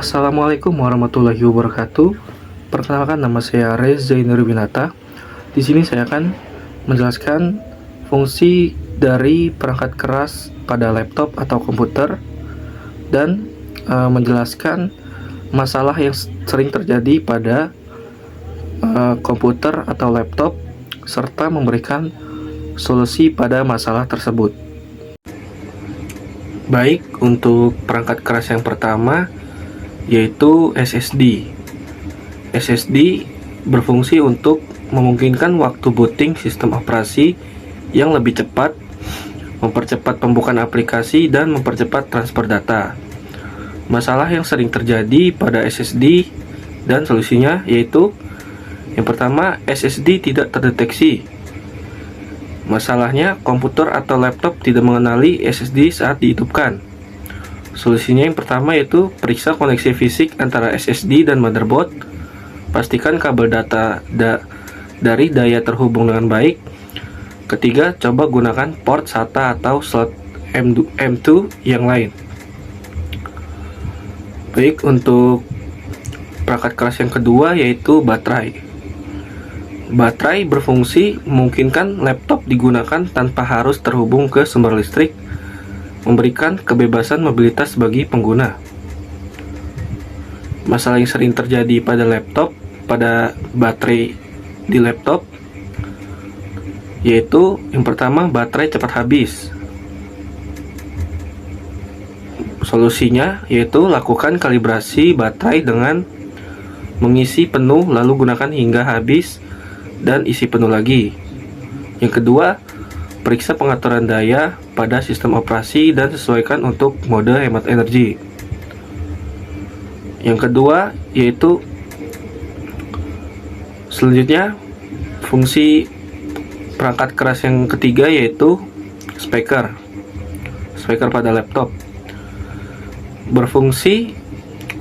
Assalamualaikum warahmatullahi wabarakatuh. Perkenalkan, nama saya Reza Nurwinata. Di sini saya akan menjelaskan fungsi dari perangkat keras pada laptop atau komputer dan menjelaskan masalah yang sering terjadi pada komputer atau laptop serta memberikan solusi pada masalah tersebut. Baik, untuk perangkat keras yang pertama yaitu SSD. SSD berfungsi untuk memungkinkan waktu booting sistem operasi yang lebih cepat, mempercepat pembukaan aplikasi, dan mempercepat transfer data. Masalah yang sering terjadi pada SSD dan solusinya yaitu yang pertama, SSD tidak terdeteksi. Masalahnya, komputer atau laptop tidak mengenali SSD saat dihidupkan. Solusinya yang pertama yaitu periksa koneksi fisik antara SSD dan motherboard. Pastikan kabel data dari daya terhubung dengan baik. Ketiga, coba gunakan port SATA atau slot M2 yang lain. Baik, untuk perangkat keras yang kedua yaitu baterai. Baterai berfungsi memungkinkan laptop digunakan tanpa harus terhubung ke sumber listrik, memberikan kebebasan mobilitas bagi pengguna. Masalah yang sering terjadi pada baterai di laptop yaitu yang pertama, baterai cepat habis. Solusinya yaitu lakukan kalibrasi baterai dengan mengisi penuh lalu gunakan hingga habis dan isi penuh lagi. Yang kedua, periksa pengaturan daya pada sistem operasi dan sesuaikan untuk mode hemat energi. Yang kedua yaitu selanjutnya fungsi perangkat keras yang ketiga yaitu speaker pada laptop. Berfungsi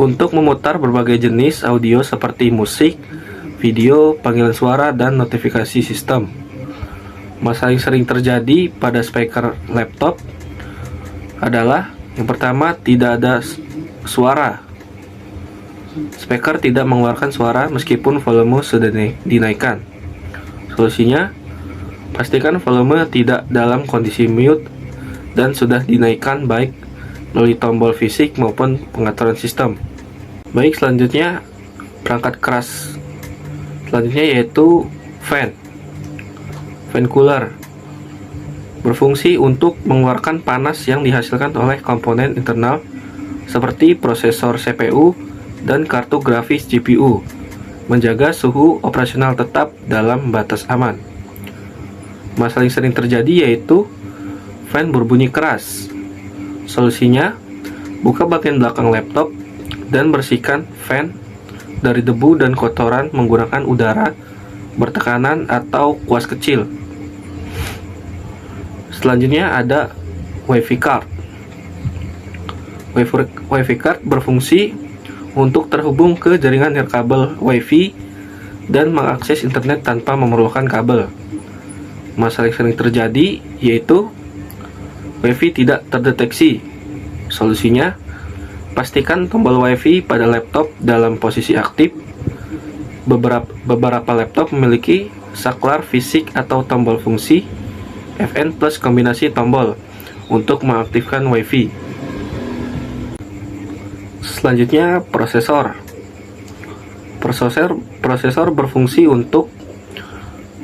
untuk memutar berbagai jenis audio seperti musik, video, panggilan suara, dan notifikasi sistem. Masalah yang sering terjadi pada speaker laptop adalah yang pertama, tidak ada suara. Speaker tidak mengeluarkan suara meskipun volume sudah dinaikkan. Solusinya, pastikan volume tidak dalam kondisi mute dan sudah dinaikkan baik melalui tombol fisik maupun pengaturan sistem. Baik, selanjutnya perangkat keras selanjutnya yaitu fan cooler. Berfungsi untuk mengeluarkan panas yang dihasilkan oleh komponen internal seperti prosesor CPU dan kartu grafis GPU, menjaga suhu operasional tetap dalam batas aman. Masalah yang sering terjadi yaitu fan berbunyi keras. Solusinya, buka bagian belakang laptop dan bersihkan fan dari debu dan kotoran menggunakan udara bertekanan atau kuas kecil. Selanjutnya ada WiFi card. WiFi card berfungsi untuk terhubung ke jaringan nirkabel WiFi dan mengakses internet tanpa memerlukan kabel. Masalah yang sering terjadi yaitu WiFi tidak terdeteksi. Solusinya, pastikan tombol WiFi pada laptop dalam posisi aktif. Beberapa laptop memiliki saklar fisik atau tombol fungsi FN plus kombinasi tombol untuk mengaktifkan WiFi. Selanjutnya, prosesor. Prosesor berfungsi untuk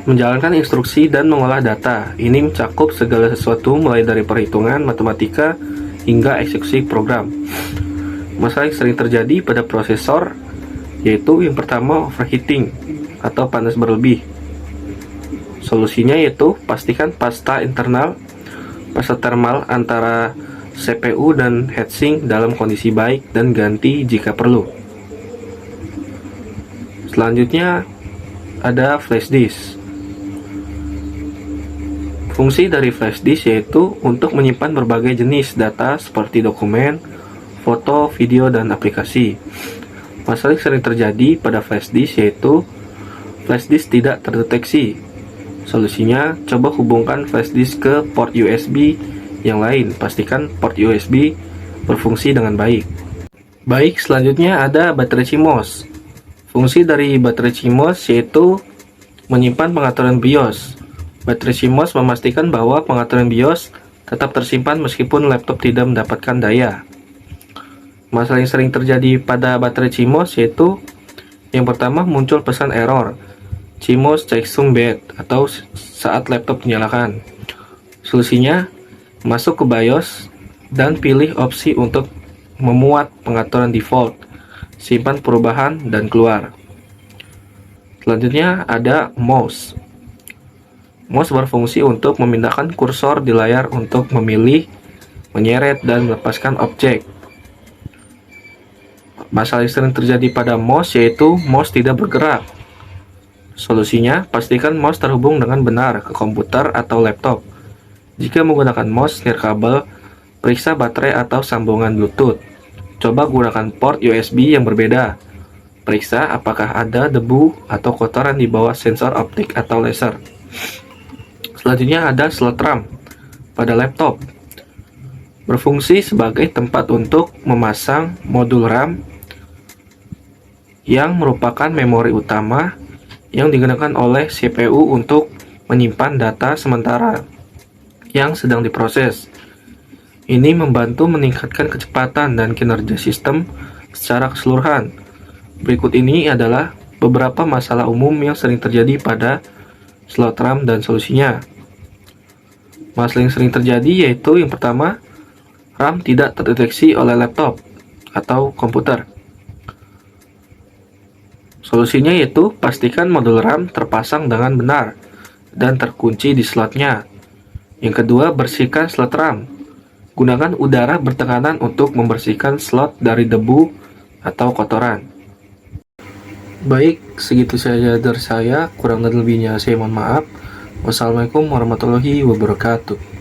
menjalankan instruksi dan mengolah data. Ini mencakup segala sesuatu mulai dari perhitungan, matematika, hingga eksekusi program. Masalah yang sering terjadi pada prosesor yaitu yang pertama, overheating atau panas berlebih. Solusinya yaitu pastikan pasta thermal antara CPU dan heatsink dalam kondisi baik dan ganti jika perlu. Selanjutnya ada flash disk. Fungsi dari flash disk yaitu untuk menyimpan berbagai jenis data seperti dokumen, foto, video, dan aplikasi. Masalah yang sering terjadi pada flash disk yaitu flash disk tidak terdeteksi. Solusinya, coba hubungkan flash disk ke port USB yang lain. Pastikan port USB berfungsi dengan baik. Baik, selanjutnya ada baterai CMOS. Fungsi dari baterai CMOS yaitu menyimpan pengaturan BIOS. Baterai CMOS memastikan bahwa pengaturan BIOS tetap tersimpan meskipun laptop tidak mendapatkan daya. Masalah yang sering terjadi pada baterai CMOS yaitu yang pertama, muncul pesan error CMOS checksum bad atau saat laptop dinyalakan. Solusinya, masuk ke BIOS dan pilih opsi untuk memuat pengaturan default, simpan perubahan, dan keluar. Selanjutnya ada mouse. Mouse berfungsi untuk memindahkan kursor di layar untuk memilih, menyeret, dan melepaskan objek. Masalah yang sering terjadi pada mouse yaitu mouse tidak bergerak. Solusinya, pastikan mouse terhubung dengan benar ke komputer atau laptop. Jika menggunakan mouse nirkabel, periksa baterai atau sambungan Bluetooth. Coba gunakan port USB yang berbeda. Periksa apakah ada debu atau kotoran di bawah sensor optik atau laser. Selanjutnya ada slot RAM pada laptop. Berfungsi sebagai tempat untuk memasang modul RAM yang merupakan memori utama yang digunakan oleh CPU untuk menyimpan data sementara yang sedang diproses. Ini membantu meningkatkan kecepatan dan kinerja sistem secara keseluruhan. Berikut ini adalah beberapa masalah umum yang sering terjadi pada slot RAM dan solusinya. Masalah yang sering terjadi yaitu yang pertama, RAM tidak terdeteksi oleh laptop atau komputer. Solusinya yaitu pastikan modul RAM terpasang dengan benar dan terkunci di slotnya. Yang kedua, bersihkan slot RAM. Gunakan udara bertekanan untuk membersihkan slot dari debu atau kotoran. Baik, segitu saja dari saya. Kurang dan lebihnya saya mohon maaf. Wassalamualaikum warahmatullahi wabarakatuh.